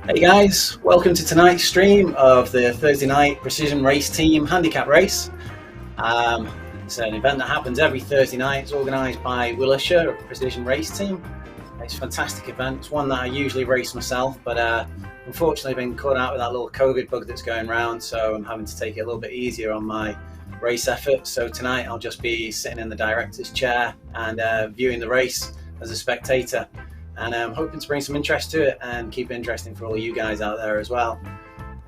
Hey guys, welcome to tonight's stream of the Thursday night precision race team handicap race. It's an event that happens every Thursday night. It's organised by Wiltshire Precision Race Team. It's a fantastic event. It's one that I usually race myself, but unfortunately I've been caught out with that little COVID bug that's going around, so I'm having to take it a little bit easier on my race effort. So tonight I'll just be sitting in the director's chair and viewing the race as a spectator. And I'm hoping to bring some interest to it and keep it interesting for all you guys out there as well.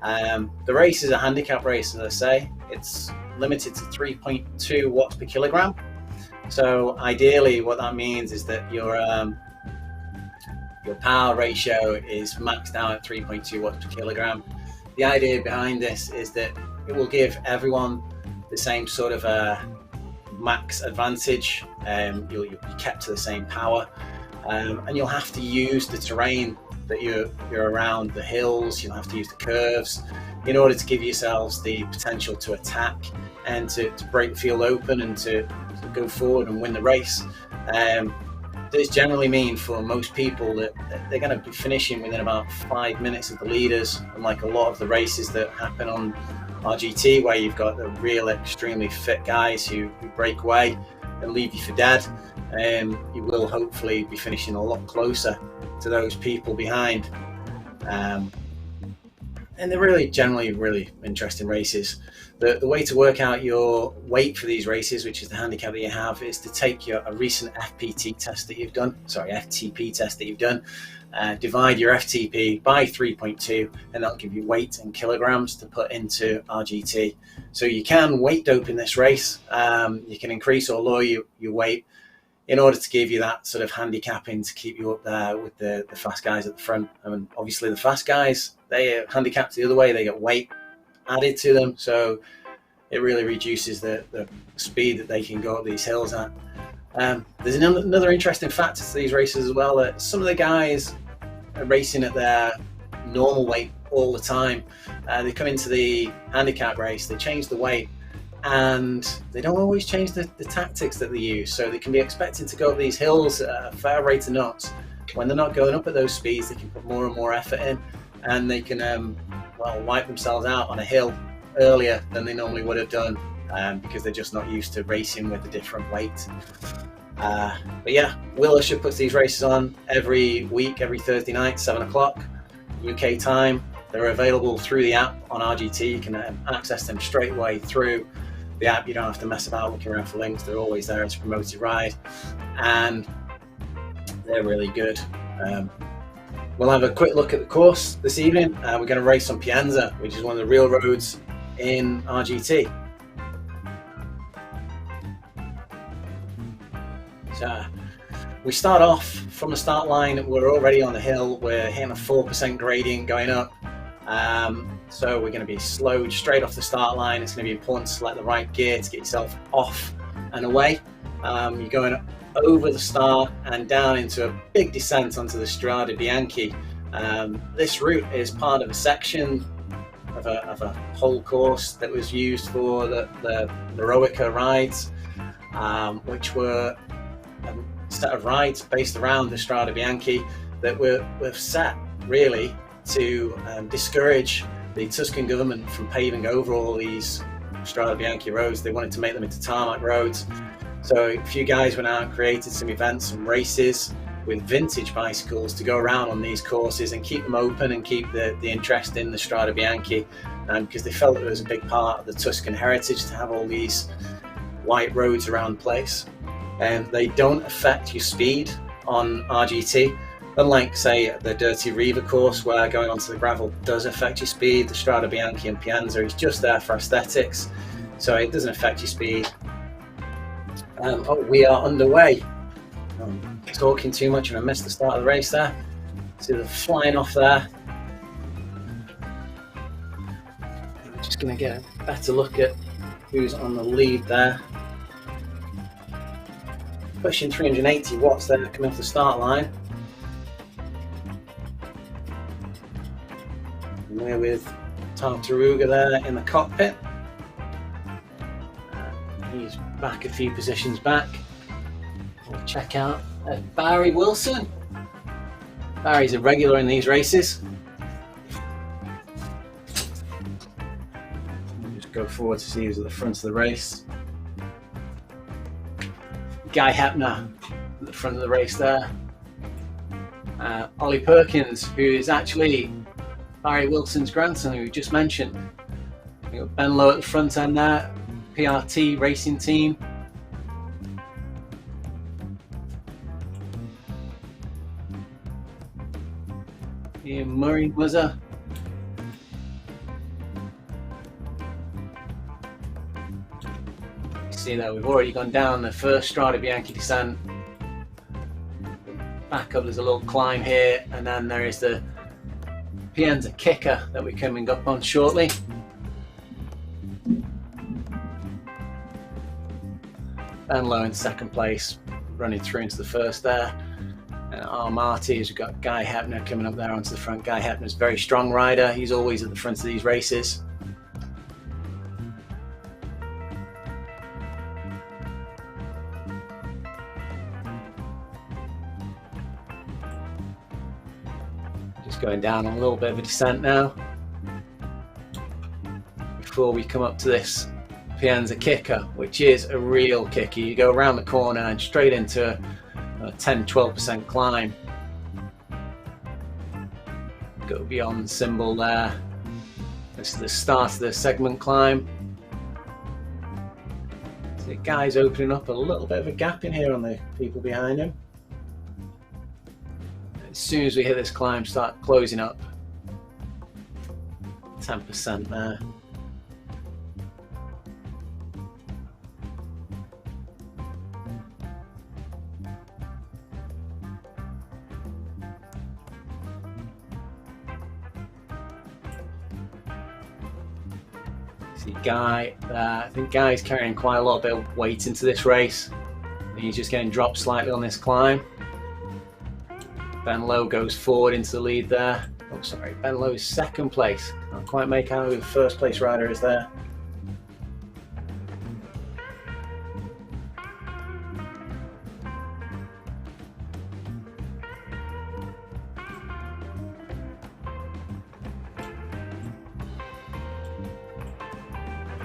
The race is a handicap race, as I say. It's limited to 3.2 watts per kilogram. So ideally what that means is that your power ratio is maxed out at 3.2 watts per kilogram. The idea behind this is that it will give everyone the same sort of max advantage. You'll be kept to the same power. And you'll have to use the terrain that you're around, the hills, you'll have to use the curves in order to give yourselves the potential to attack and to break the field open and to go forward and win the race. This generally means for most people that they're going to be finishing within about 5 minutes of the leaders, unlike a lot of the races that happen on RGT where you've got the real extremely fit guys who break away and leave you for dead. You will hopefully be finishing a lot closer to those people behind. And they're really generally really interesting races. The way to work out your weight for these races, which is the handicap that you have, is to take a recent FTP test that you've done, divide your FTP by 3.2, and that'll give you weight in kilograms to put into RGT. So you can weight dope in this race. You can increase or lower your weight in order to give you that sort of handicapping to keep you up there with the fast guys at the front. I mean, obviously the fast guys, they are handicapped the other way, they get weight added to them, so it really reduces the speed that they can go up these hills at. There's another interesting factor to these races as well, that some of the guys are racing at their normal weight all the time. They come into the handicap race, they change the weight, and they don't always change the tactics that they use, so they can be expected to go up these hills at a fair rate of knots. When they're not going up at those speeds, they can put more and more effort in, and they can wipe themselves out on a hill earlier than they normally would have done, because they're just not used to racing with a different weight. But yeah, Wiltshire puts these races on every week, every Thursday night, 7 o'clock UK time. They're available through the app on RGT. You can access them straight away through the app. You don't have to mess about looking around for links. They're always there as a promoted ride, and they're really good. We'll have a quick look at the course this evening. We're going to race on Pienza, which is one of the real roads in RGT. So we start off from the start line. We're already on the hill. We're hitting a 4% gradient going up. So we're going to be slowed straight off the start line. It's going to be important to select the right gear to get yourself off and away. You're going over the start and down into a big descent onto the Strada Bianchi. This route is part of a section of a whole course that was used for the Eroica rides, which were a set of rides based around the Strada Bianchi that were set really to discourage the Tuscan government from paving over all these Strada Bianchi roads. They wanted to make them into tarmac roads. So a few guys went out and created some events and races with vintage bicycles to go around on these courses and keep them open and keep the interest in the Strada Bianchi, because they felt that it was a big part of the Tuscan heritage to have all these white roads around the place. And they don't affect your speed on RGT. Unlike, say, the Dirty Riva course, where going onto the gravel does affect your speed, the Strada Bianchi and Pienza is just there for aesthetics, so it doesn't affect your speed. We are underway. I'm talking too much and I missed the start of the race there. See them flying off there. I'm just going to get a better look at who's on the lead there. Pushing 380 watts there, coming off the start line. And we're with Tartaruga there in the cockpit. He's back a few positions back. We'll check out Barry Wilson. Barry's a regular in these races. go forward to see who's at the front of the race. Guy Hepner at the front of the race there. Ollie Perkins, who is actually Barry Wilson's grandson, who we just mentioned. We've got Ben Lowe at the front end there, PRT racing team. Ian Murray was a see that we've already gone down the first Strada Bianchi descent. Back up, there's a little climb here, and then there is the Pienza kicker that we're coming up on shortly. Ben Lowe in second place, running through into the first there. And our Marty's, we've got Guy Hepner coming up there onto the front. Guy Hepner's a very strong rider. He's always at the front of these races. Just going down on a little bit of a descent now. Before we come up to this Pienza kicker, which is a real kicker. You go around the corner and straight into a 10-12% climb. Go beyond the symbol there. This is the start of the segment climb. So the guy's opening up a little bit of a gap in here on the people behind him. As soon as we hit this climb, start closing up. 10% there. See Guy there. I think Guy's carrying quite a lot of weight into this race. He's just getting dropped slightly on this climb. Ben Lowe goes forward into the lead there. Oh, sorry, Ben Lowe's second place. Can't quite make out who the first place rider is there.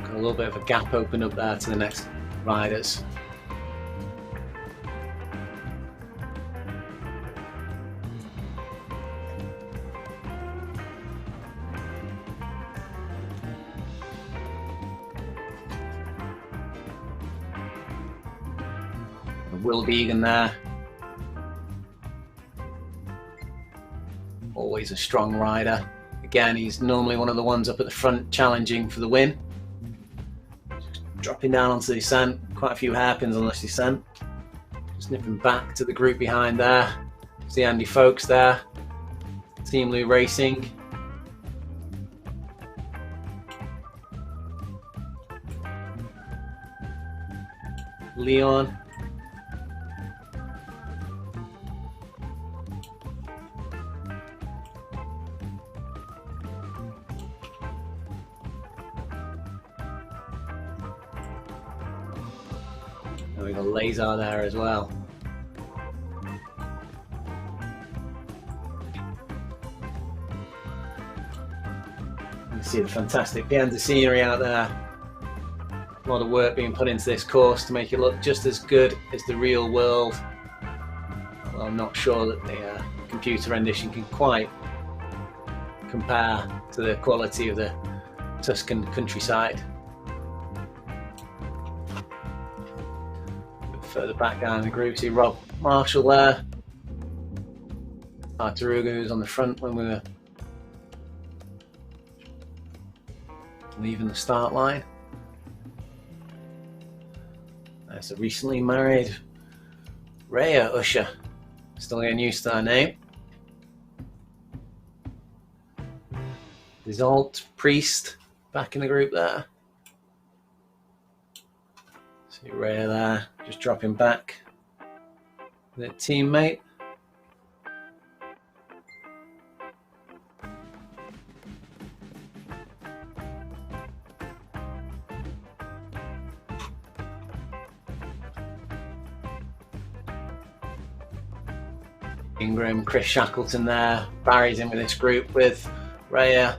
Got a little bit of a gap open up there to the next riders. Will Vegan there. Always a strong rider. Again, he's normally one of the ones up at the front challenging for the win. Just dropping down onto the descent. Quite a few hairpins on this descent. Just nipping back to the group behind there. See Andy Folks there. Team Lou Racing. Leon. And we've got Lazar there as well. You can see the fantastic Pienza scenery out there. A lot of work being put into this course to make it look just as good as the real world. Well, I'm not sure that the computer rendition can quite compare to the quality of the Tuscan countryside. Further back down in the group, see Rob Marshall there. Arturuga, who was on the front when we were leaving the start line. There's a recently married Rhea Usher, still getting used to her name. Disalt Priest back in the group there. See Rhea there, just dropping back with a teammate. Ingram, Chris Shackleton there. Barry's in with this group with Rhea.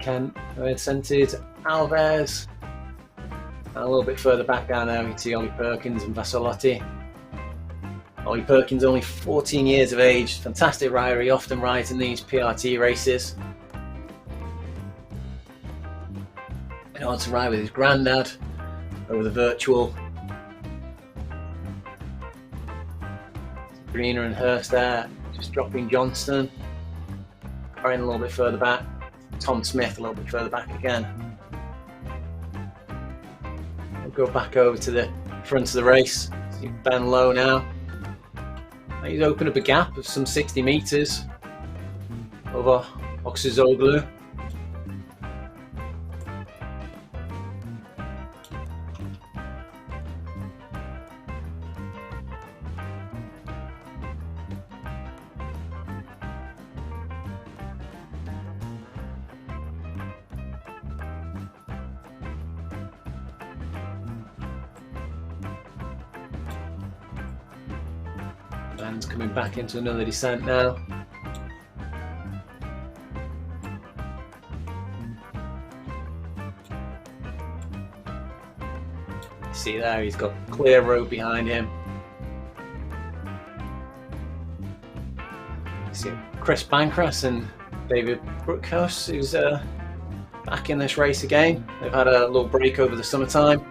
Kent, Vicented, Alves. And a little bit further back down there, we can see Ollie Perkins and Vasalotti. Ollie Perkins, only 14 years of age, fantastic rider. He often rides in these PRT races. He wants to ride with his granddad over the virtual. Greener and Hurst there, just dropping Johnston. Aaron a little bit further back. Tom Smith a little bit further back again. We'll go back over to the front of the race. See Ben Lowe now. He's opened up a gap of some 60 metres over Oxazoglu. Ben's coming back into another descent now. See there, he's got clear road behind him. See Chris Bancross and David Brookhouse, who's back in this race again. They've had a little break over the summertime.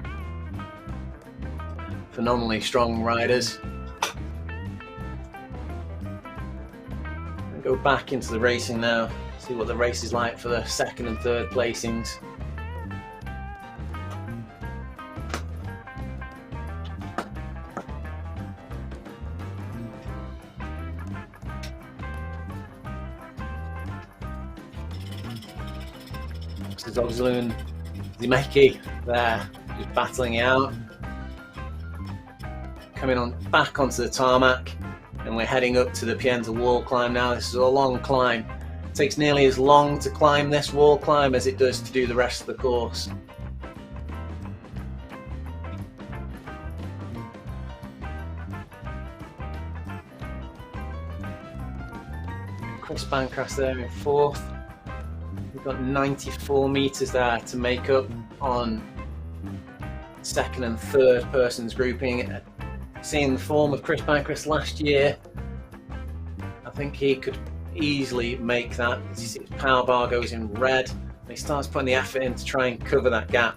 Phenomenally strong riders. Go back into the racing now, see what the race is like for the second and third placings. Zogzlu and Zimeki there, just battling it out. Coming on back onto the tarmac. And we're heading up to the Pienza wall climb now. This is a long climb. It takes nearly as long to climb this wall climb as it does to do the rest of the course. Chris Bancross there in fourth. We've got 94 metres there to make up on second and third person's grouping. Seeing the form of Chris Bancross last year, I think he could easily make that. As you see, his power bar goes in red, and he starts putting the effort in to try and cover that gap.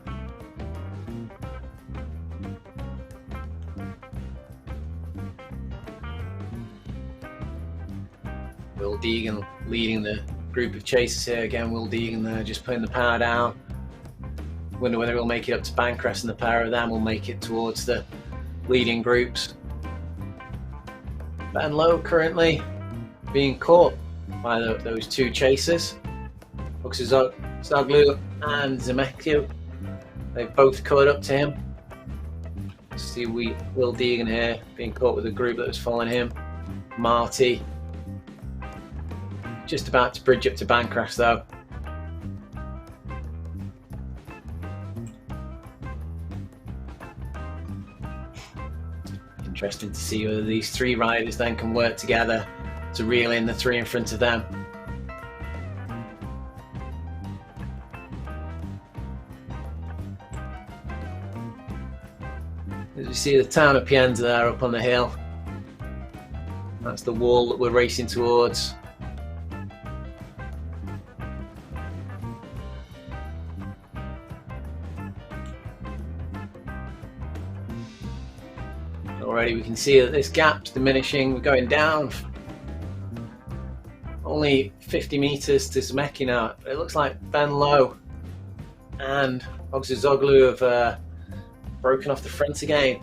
Will Deegan leading the group of chasers here again. Will Deegan there just putting the power down. Wonder whether he'll make it up to Bancross, and the pair of them will make it towards the leading groups. Ben Lowe currently being caught by those two chasers, Oxazoglu and Zemekio. They've both caught up to him. See Will Deegan here being caught with a group that was following him. Marty just about to bridge up to Bancross though. Interesting to see whether these three riders then can work together to reel in the three in front of them. As you see the town of Pienza there up on the hill, that's the wall that we're racing towards. Already we can see that this gap's diminishing. We're going down only 50 metres to Zemeki now. It looks like Ben Lowe and Oxazoglu have broken off the front again.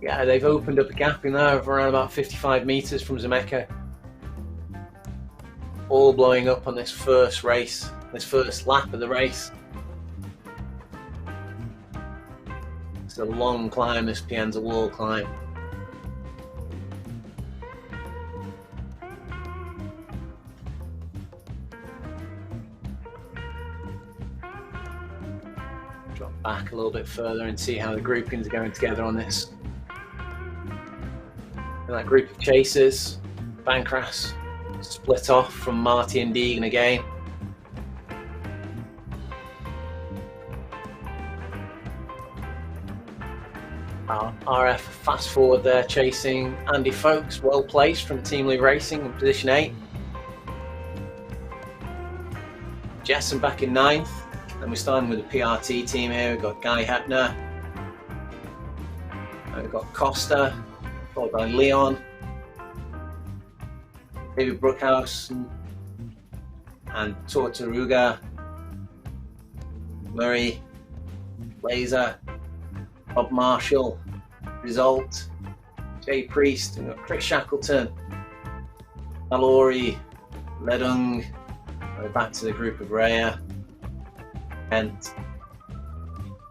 Yeah, they've opened up a gap in there of around about 55 metres from Zemeki. All blowing up on this first race, this first lap of the race. It's a long climb, this Pienza wall climb. Drop back a little bit further and see how the groupings are going together on this. And that group of chasers, Bancross split off from Marty and Deegan again. RF fast forward there, chasing Andy Folkes, well placed from Team Lee Racing in position 8. Jessen back in 9th. Then we're starting with the PRT team here. We've got Guy Hepner. And we've got Costa, followed by Leon, David Brookhouse, and Torturuga, Murray, Laser, Bob Marshall, Result, Jay Priest, and Chris Shackleton, Mallory, Ledung. We're back to the group of Raya, Kent,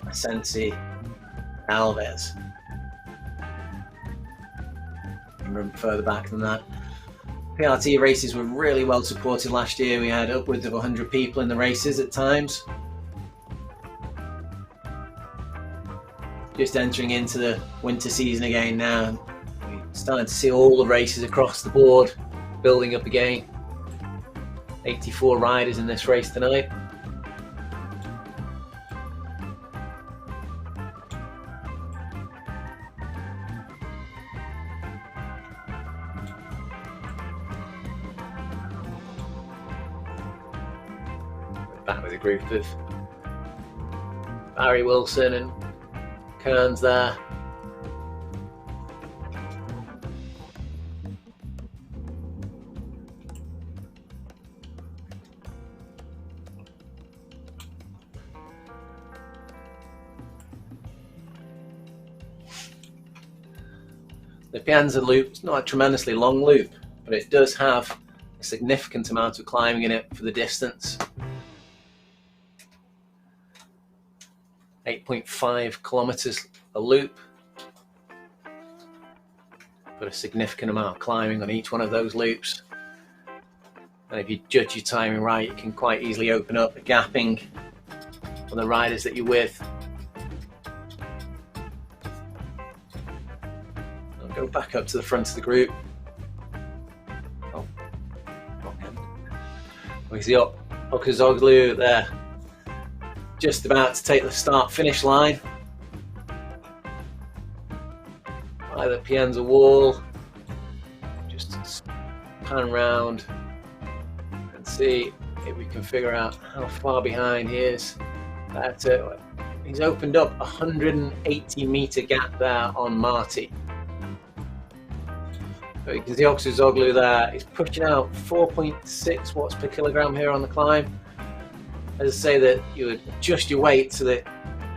Asensi, Alves. And further back than that. PRT races were really well supported last year. We had upwards of 100 people in the races at times. Just entering into the winter season again now. We're starting to see all the races across the board building up again. 84 riders in this race tonight. We're back with a group of Barry Wilson and Kearns there. The Pienza loop is not a tremendously long loop, but it does have a significant amount of climbing in it for the distance. 8.5 kilometers a loop, but a significant amount of climbing on each one of those loops. And if you judge your timing right, you can quite easily open up a gapping on the riders that you're with. I'll go back up to the front of the group. Oh, we see Okazoglu there, just about to take the start-finish line by the Pienza wall. Just pan round and see if we can figure out how far behind he is. He's opened up a 180-meter gap there on Marty. So you can see Okazoglu there. He's pushing out 4.6 watts per kilogram here on the climb. As I say, that you would adjust your weight so that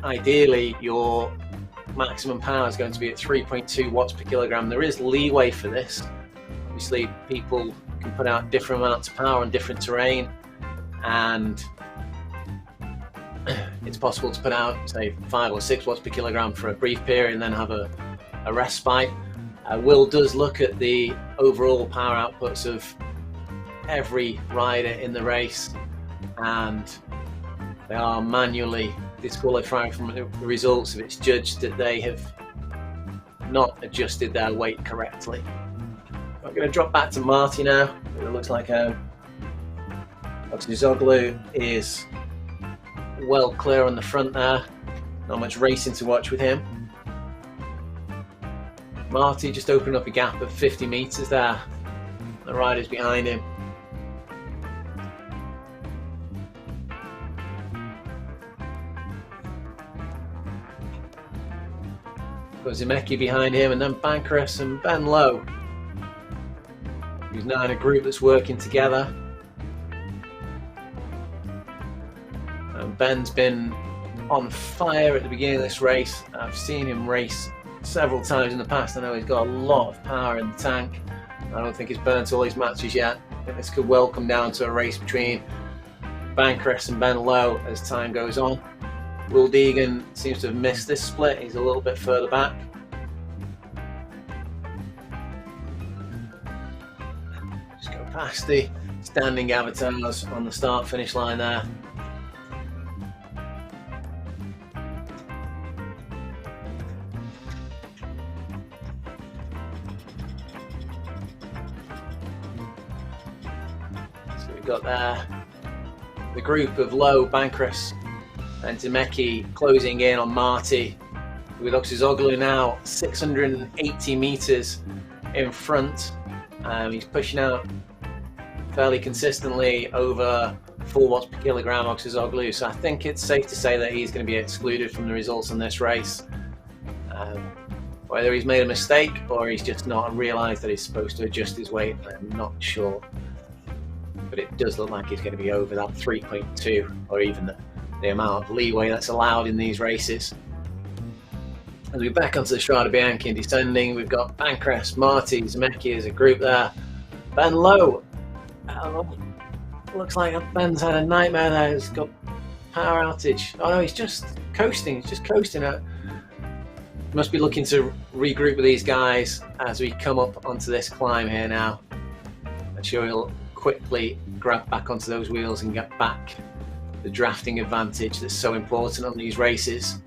ideally your maximum power is going to be at 3.2 watts per kilogram. There is leeway for this. Obviously, people can put out different amounts of power on different terrain, and it's possible to put out, say, 5 or 6 watts per kilogram for a brief period and then have a respite. Will does look at the overall power outputs of every rider in the race, and they are manually disqualifying from the results if it's judged that they have not adjusted their weight correctly. I'm going to drop back to Marty now. It looks like Okazoglu is well clear on the front there. Not much racing to watch with him. Marty just opened up a gap of 50 meters there. The riders behind him. Got Zemecki behind him, and then Bancross and Ben Lowe, who's now in a group that's working together. And Ben's been on fire at the beginning of this race. I've seen him race several times in the past. I know he's got a lot of power in the tank. I don't think he's burnt all his matches yet. I think this could well come down to a race between Bancross and Ben Lowe as time goes on. Will Deegan seems to have missed this split. He's a little bit further back. Just go past the standing avatars on the start-finish line there. We've got the group of Low, Bankras and Demeki closing in on Marty, with Oxazoglu now 680 meters in front. He's pushing out fairly consistently over 4 watts per kilogram Oxazoglu, so I think it's safe to say that he's going to be excluded from the results in this race. Whether he's made a mistake or he's just not realised that he's supposed to adjust his weight, I'm not sure. But it does look like he's going to be over that 3.2, or even the amount of leeway that's allowed in these races. As we back onto the Strada Bianchi and descending, we've got Bankras, Marty, Zemecki as a group there. Ben Low, looks like Ben's had a nightmare there. He's got power outage. Oh no, he's just coasting. He's just coasting out. Must be looking to regroup with these guys as we come up onto this climb here now. I'm sure he'll quickly grab back onto those wheels and get back the drafting advantage that's so important on these races.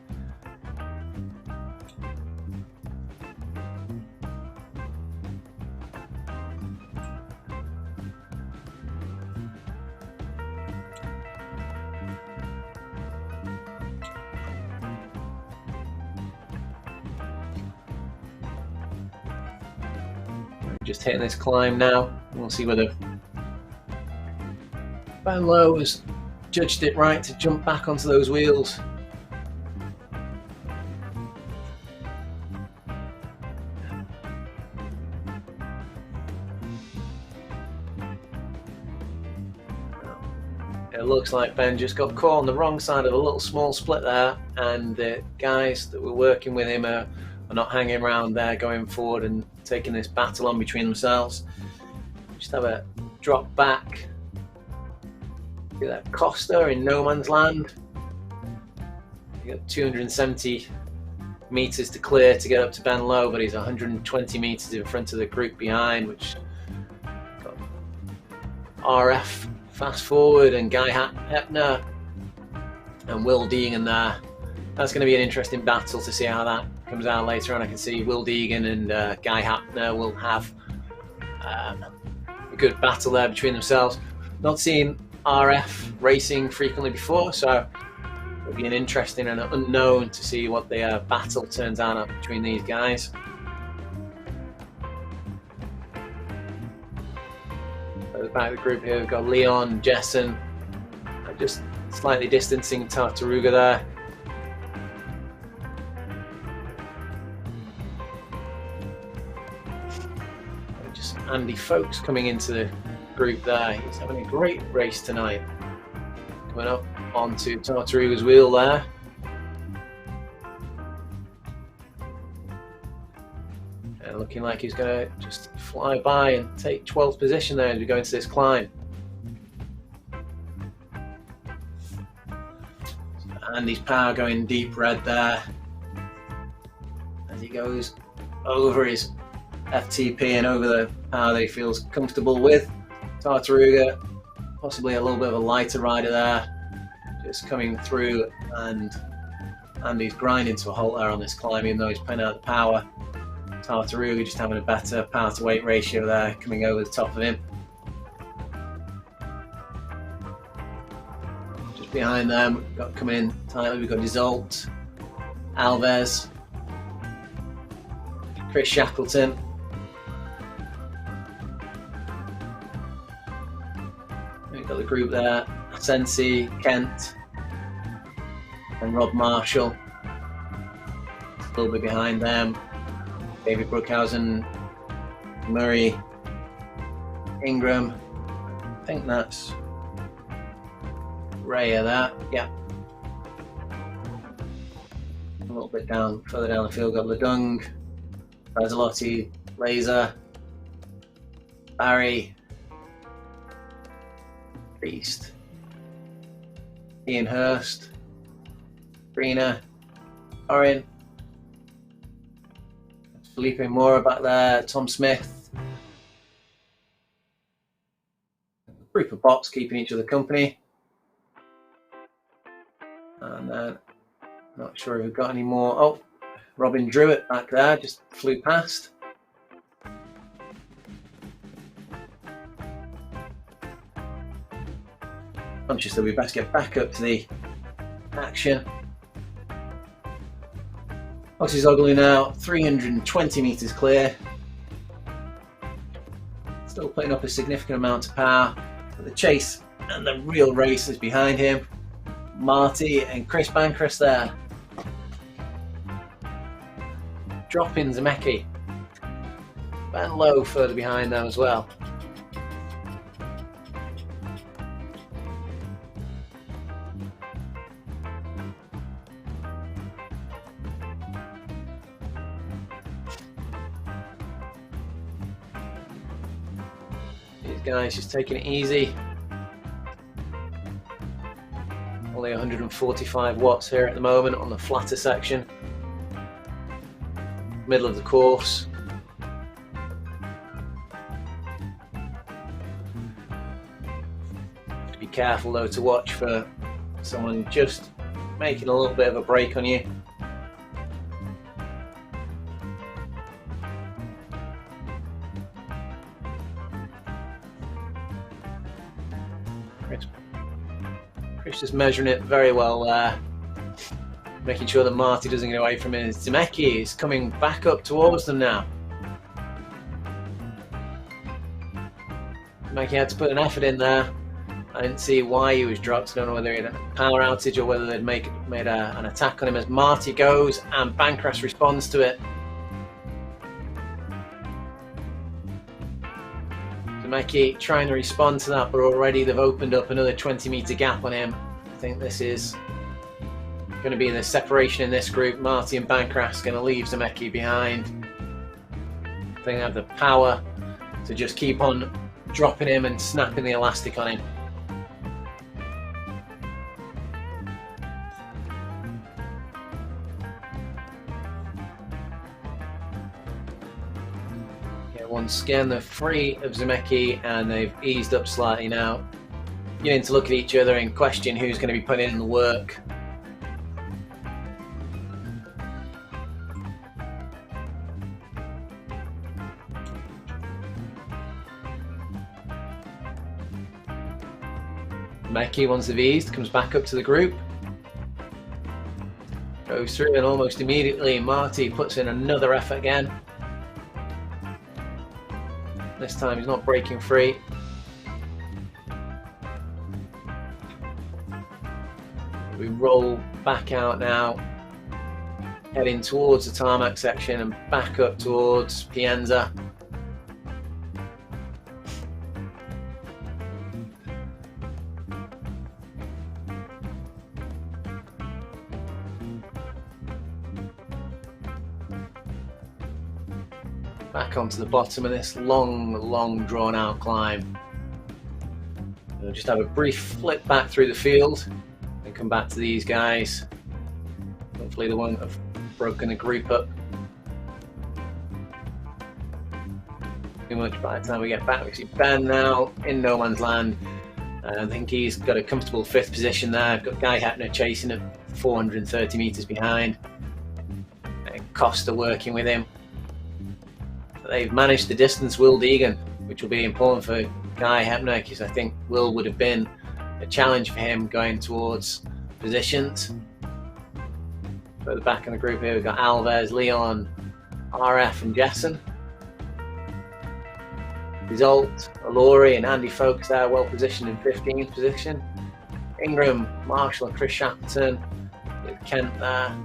Just hitting this climb now. We'll see whether Ben Low has judged it right to jump back onto those wheels. It looks like Ben just got caught on the wrong side of a little small split there, and the guys that were working with him are not hanging around there going forward and taking this battle on between themselves. Just have a drop back. Look at that Costa in no man's land. You got 270 meters to clear to get up to Ben Low, but he's 120 meters in front of the group behind, which got RF fast forward and Guy Hepner and Will Deegan there. That's going to be an interesting battle to see how that comes out later on. I can see Will Deegan and Guy Hapner will have a good battle there between themselves. Not seen RF racing frequently before, so it'll be an interesting and unknown to see what the battle turns out between these guys. At the back of the group here, we've got Leon, Jessen, just slightly distancing Tartaruga there. Andy Folks coming into the group there. He's having a great race tonight. Coming up onto Tartaruga's wheel there. And looking like he's going to just fly by and take 12th position there as we go into this climb. Andy's power going deep red there as he goes over his FTP and over the power that he feels comfortable with. Tartaruga, possibly a little bit of a lighter rider there, just coming through, and Andy's grinding to a halt there on this climb, even though he's putting out the power. Tartaruga just having a better power to weight ratio there, coming over the top of him. Just behind them, we've got coming in tightly, we've got Desault, Alves, Chris Shackleton. We've got the group there, Sensi, Kent, and Rob Marshall. A little bit behind them, David Brookhausen, Murray, Ingram. I think that's Raya there, yeah. A little bit down, further down the field, got Ledung, Brazilotti, Laser, Barry, Priest, Ian Hurst, Brina, Corin, Felipe Mora back there, Tom Smith. A group of bots keeping each other company. And not sure if we've got any more. Oh, Robin Druitt back there, just flew past. Conscious that we best get back up to the action. Oxyzoglu now 320 meters clear. Still putting up a significant amount of power, but the chase and the real race is behind him. Marty and Chris Bancroft there. Dropping Zemecki. Ben Lowe further behind them as well. These guys just taking it easy. Only 145 watts here at the moment on the flatter section. Middle of the course. Have to be careful though to watch for someone just making a little bit of a break on you. Chris just measuring it very well there. Making sure that Marty doesn't get away from it. Zemecki is coming back up towards them now. Zemecki had to put an effort in there. I didn't see why he was dropped. I don't know whether he had a power outage or whether they'd made an attack on him as Marty goes and Bancroft responds to it. Zemecki trying to respond to that, but already they've opened up another 20-meter gap on him. I think this is going to be the separation in this group. Marty and Bancroft's going to leave Zemecki behind. I think they have the power to just keep on dropping him and snapping the elastic on him. Okay, once again they're free of Zemecki and they've eased up slightly now. Beginning to look at each other and question who's going to be putting in the work. Zemecki, once they've eased, comes back up to the group. Goes through and almost immediately Marty puts in another effort again. This time he's not breaking free. We roll back out now, heading towards the tarmac section and back up towards Pienza. Back onto the bottom of this long drawn out climb. We'll just have a brief flip back through the field and come back to these guys. Hopefully they won't have broken the group up too much by the time we get back. We see Ben now in no man's land. I think he's got a comfortable 5th position there. I've got Guy Hepner chasing at 430 metres behind. And Costa working with him. They've managed to distance Will Deegan, which will be important for Guy Hepner because I think Will would have been a challenge for him going towards positions. Further back in the group here we've got Alves, Leon, RF and Jessen. Result, Alori and Andy Folks there well positioned in 15th position. Ingram, Marshall and Chris Shackleton with Kent there.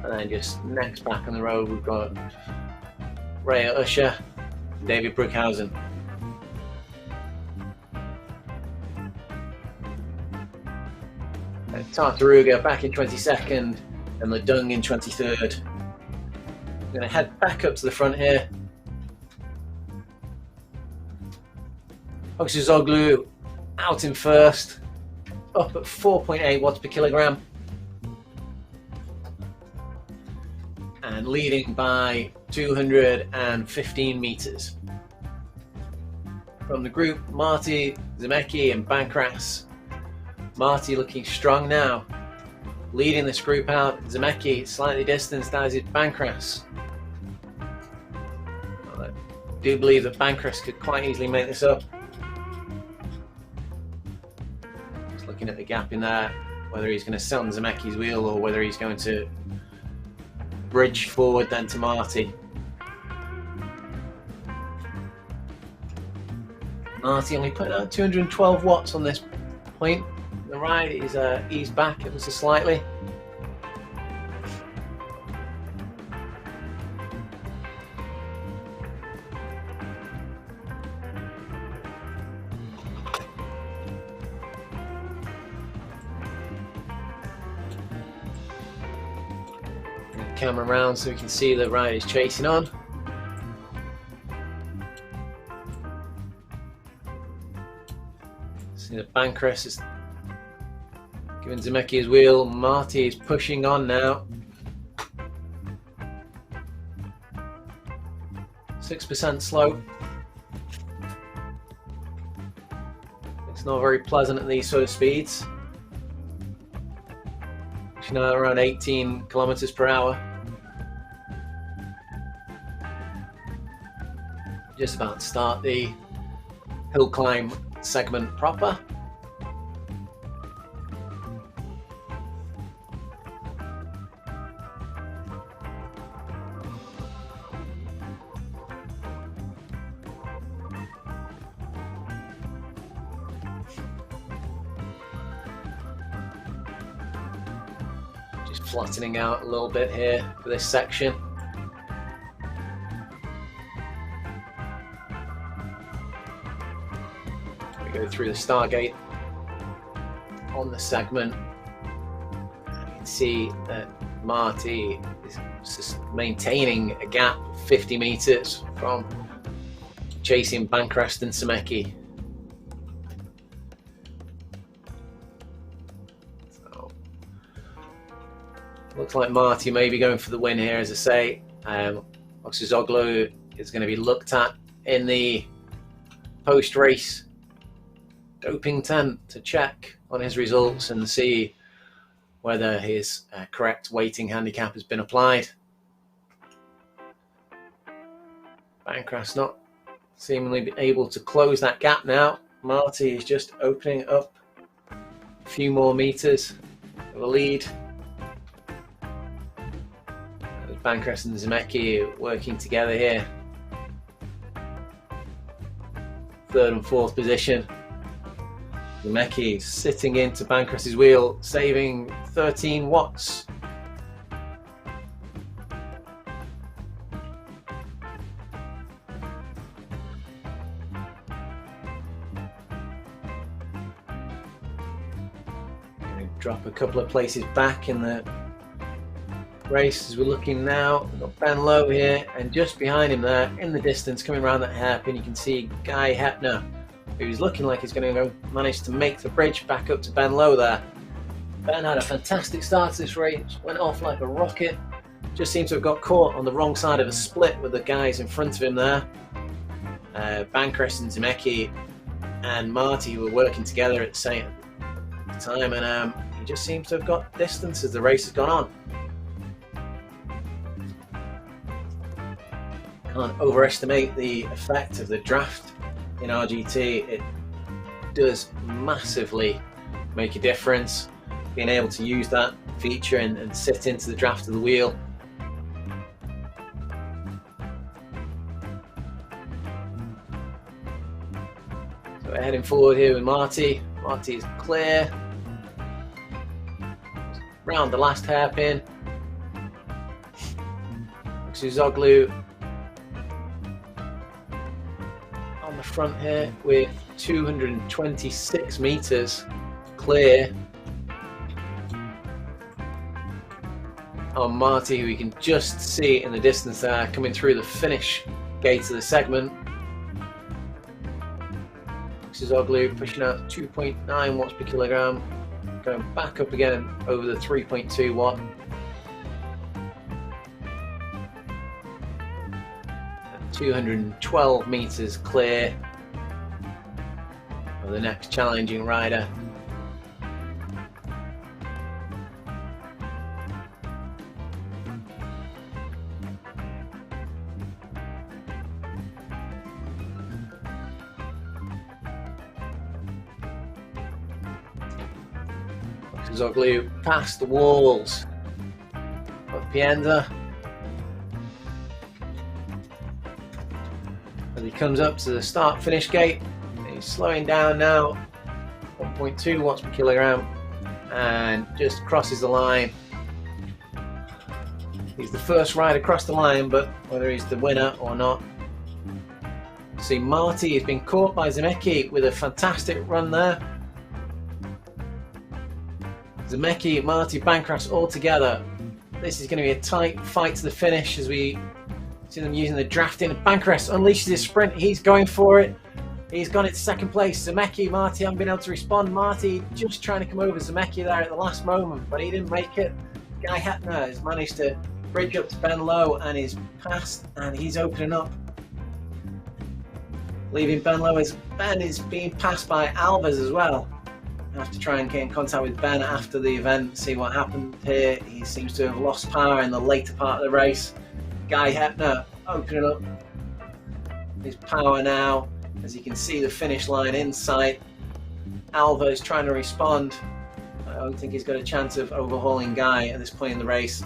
And then just next back on the road we've got Ray Usher, David Brookhausen. And Tartaruga back in 22nd and Ledung in 23rd. I'm going to head back up to the front here. Oxyzoglu out in first, up at 4.8 watts per kilogram. And leading by 215 meters. From the group, Marty, Zemecki and Bancroft. Marty looking strong now, leading this group out. Zemecki slightly distanced as is Bancroft. do believe that Bancroft could quite easily make this up. Just looking at the gap in there, whether he's going to sit on Zemecki's wheel or whether he's going to bridge forward then to Marty. Marty only put out 212 watts on this point. The ride is eased back ever so slightly. Camera around so we can see the ride is chasing on. See the Bancroft is giving Zemecki his wheel. Marty is pushing on now. 6% slope. It's not very pleasant at these sort of speeds. Now around 18 kilometers per hour. Just about to start the hill climb segment proper. Just flattening out a little bit here for this section. Go through the Stargate on the segment. You can see that Marty is just maintaining a gap of 50 meters from chasing Bancroft and Zemecki. So, looks like Marty may be going for the win here, as I say. Oxazoglu is going to be looked at in the post-race doping tent to check on his results and see whether his correct weighting handicap has been applied. Bancroft's not seemingly able to close that gap now. Marty is just opening up a few more meters of a lead. Bancroft and Zemecki working together here. Third and fourth position. Zemecki sitting into Bancroft's wheel, saving 13 watts. Drop a couple of places back in the race as we're looking now. We've got Ben Lowe here, and just behind him there in the distance coming around that hairpin you can see Guy Hepner, who's looking like he's going to manage to make the bridge back up to Ben Lowe there. Ben had a fantastic start to this race, went off like a rocket, just seemed to have got caught on the wrong side of a split with the guys in front of him there. Bancroft and Zemecki and Marty were working together at the same time, and he just seems to have got distance as the race has gone on. Can't overestimate the effect of the draft in RGT. It does massively make a difference, being able to use that feature and sit into the draft of the wheel. So we're heading forward here with Marty. Marty is clear. Round the last hairpin. Oxazoglu on the front here with 226 meters clear on Marty, who you can just see in the distance there coming through the finish gate of the segment. Oxazoglu pushing out 2.9 watts per kilogram, going back up again over the 3.2 watt. 212 meters clear of the next challenging rider. Zoglu past the walls of Pienza. As he comes up to the start-finish gate, he's slowing down now, 1.2 watts per kilogram, and just crosses the line. He's the first rider across the line, but whether he's the winner or not. See, Marty has been caught by Zemecki with a fantastic run there. Zemecki, Marty, Bancroft all together. This is going to be a tight fight to the finish as we see them using the drafting. Bancroft unleashes his sprint. He's going for it. He's gone into second place. Zemecki, Marty haven't been able to respond. Marty just trying to come over Zemecki there at the last moment, but he didn't make it. Guy Hetner has managed to bridge up to Ben Lowe and is past, and he's opening up, leaving Ben Lowe as Ben is being passed by Alves as well. I have to try and get in contact with Ben after the event, see what happened here. He seems to have lost power in the later part of the race. Guy Hetner opening up his power now as you can see the finish line in sight. Alves trying to respond. I don't think he's got a chance of overhauling Guy at this point in the race.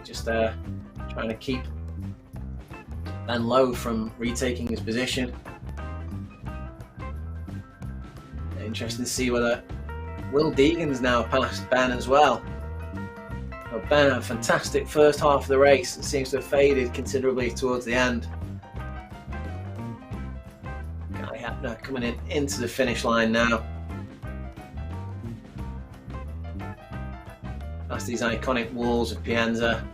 Just trying to keep Ben Lowe from retaking his position. Interesting to see whether Will Deegan's now past Ben as well. Well, Ben had a fantastic first half of the race. It seems to have faded considerably towards the end. Guy Hapner coming into the finish line now. Past these iconic walls of Pienza.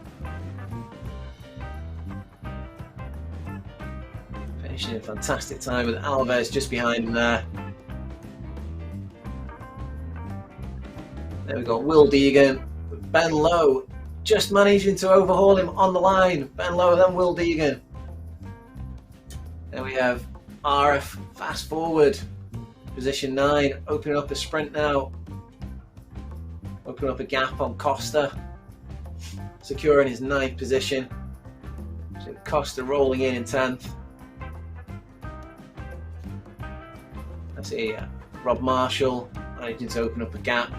Finishing a fantastic time with Alves just behind him there. There we go, Will Deegan, Ben Lowe just managing to overhaul him on the line. Ben Lowe, then Will Deegan. There we have RF fast forward, position 9, opening up a sprint now. Opening up a gap on Costa, securing his 9th position. So Costa rolling in 10th. I see Rob Marshall managing to open up a gap.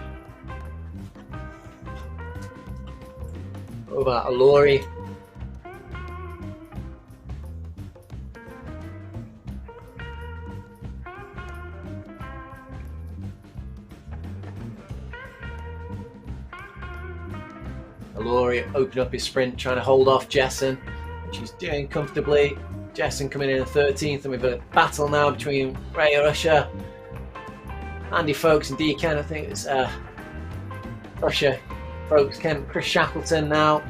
Over Alori. Alori opened up his sprint, trying to hold off Jessen, which he's doing comfortably. Jessen coming in at 13th, and we've got a battle now between Ray Usher, Andy Folks, and Deacon. I think it's Usher, Folks, Chris Shackleton now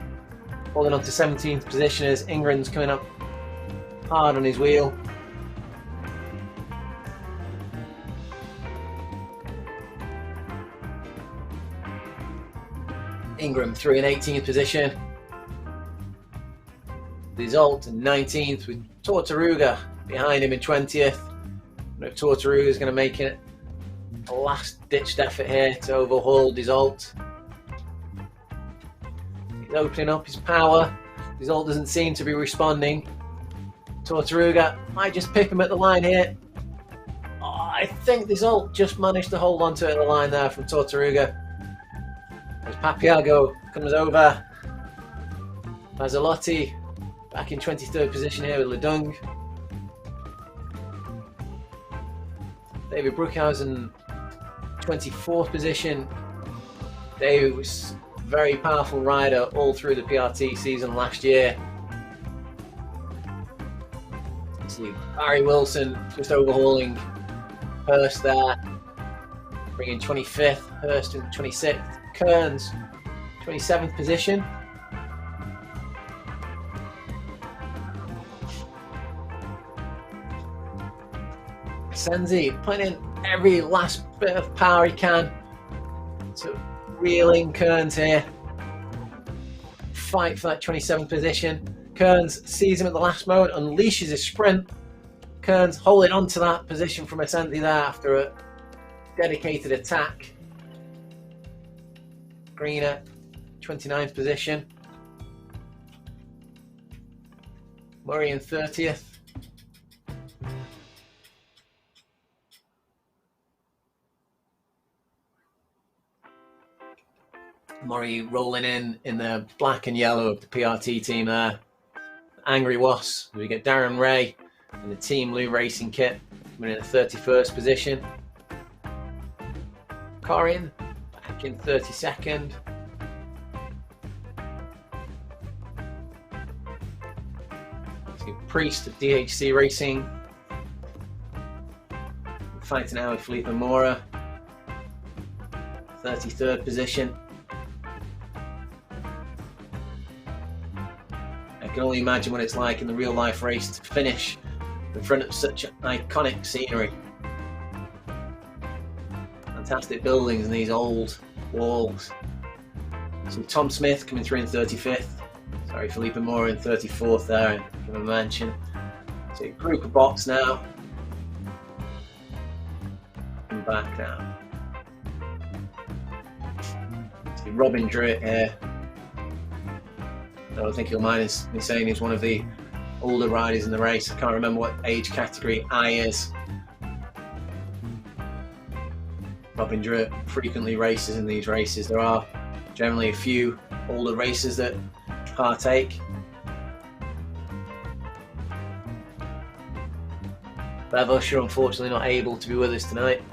holding on to 17th position as Ingram's coming up hard on his wheel. Ingram through in 18th position. Result in 19th with Torturuga behind him in 20th. Torturuga is going to make it a last-ditched effort here to overhaul Result. He's opening up his power. Result doesn't seem to be responding. Torturuga might just pick him at the line here. Oh, I think Result just managed to hold on to it at the line there from Torturuga. As Papiago comes over. Mazzalotti back in 23rd position here with Ledung. David Bruckhausen, 24th position. David was a very powerful rider all through the PRT season last year. See Barry Wilson just overhauling Hurst there, bringing 25th, Hurst in 26th. Kearns, 27th position. Senzi putting in every last bit of power he can to reel in Kearns here. Fight for that 27th position. Kearns sees him at the last moment, unleashes his sprint. Kearns holding on to that position from Senzi there after a dedicated attack. Greener, 29th position. Murray in 30th. Murray rolling in the black and yellow of the PRT team there. Angry Wasps. We get Darren Ray in the Team Blue Racing kit, coming in the 31st position. Corin back in 32nd. Priest of DHC Racing, fighting out with Felipe Mora, 33rd position. I can only imagine what it's like in the real life race to finish in front of such iconic scenery. Fantastic buildings and these old walls. So Tom Smith coming through in 35th. Sorry, Felipe Mora in 34th there, and give him a mention. So a group of bots now. And back now. See Robin Druitt here. I don't think he'll mind me saying he's one of the older riders in the race. I can't remember what age category I is. Robin Druitt frequently races in these races. There are generally a few older racers that partake. Bev Usher unfortunately not able to be with us tonight.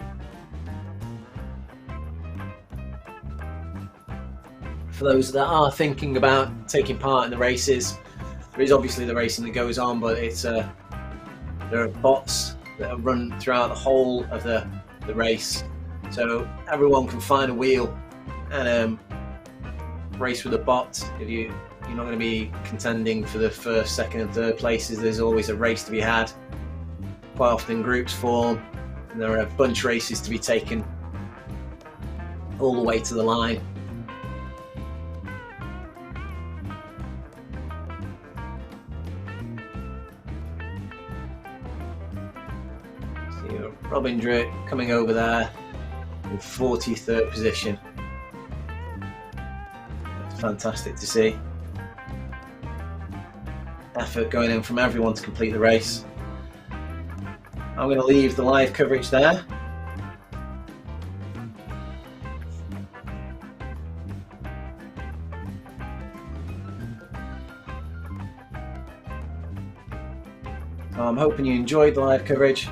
For those that are thinking about taking part in the races, there is obviously the racing that goes on, but it's there are bots that are run throughout the whole of the race, so everyone can find a wheel and race with a bot. If you're not going to be contending for the first, second and third places, there's always a race to be had. Quite often groups form and there are a bunch of races to be taken all the way to the line. So Robin Druitt coming over there in 43rd position. That's fantastic to see. Effort going in from everyone to complete the race. I'm going to leave the live coverage there. I'm hoping you enjoyed the live coverage,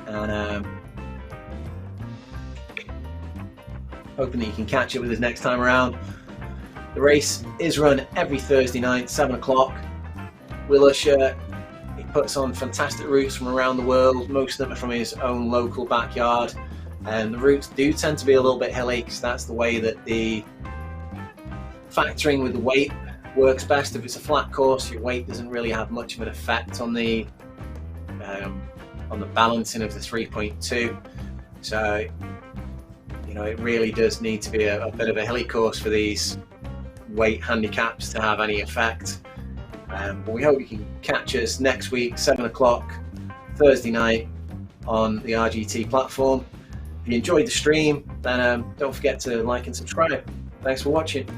and hoping that you can catch it with us next time around. The race is run every Thursday night, 7 o'clock. Will Usher, he puts on fantastic routes from around the world. Most of them are from his own local backyard, and the routes do tend to be a little bit hilly because that's the way that the factoring with the weight works best. If it's a flat course, your weight doesn't really have much of an effect on the balancing of the 3.2. So, you know, it really does need to be a bit of a hilly course for these weight handicaps to have any effect. But we hope you can catch us next week, 7 o'clock, Thursday night on the RGT platform. If you enjoyed the stream, then don't forget to like and subscribe. Thanks for watching.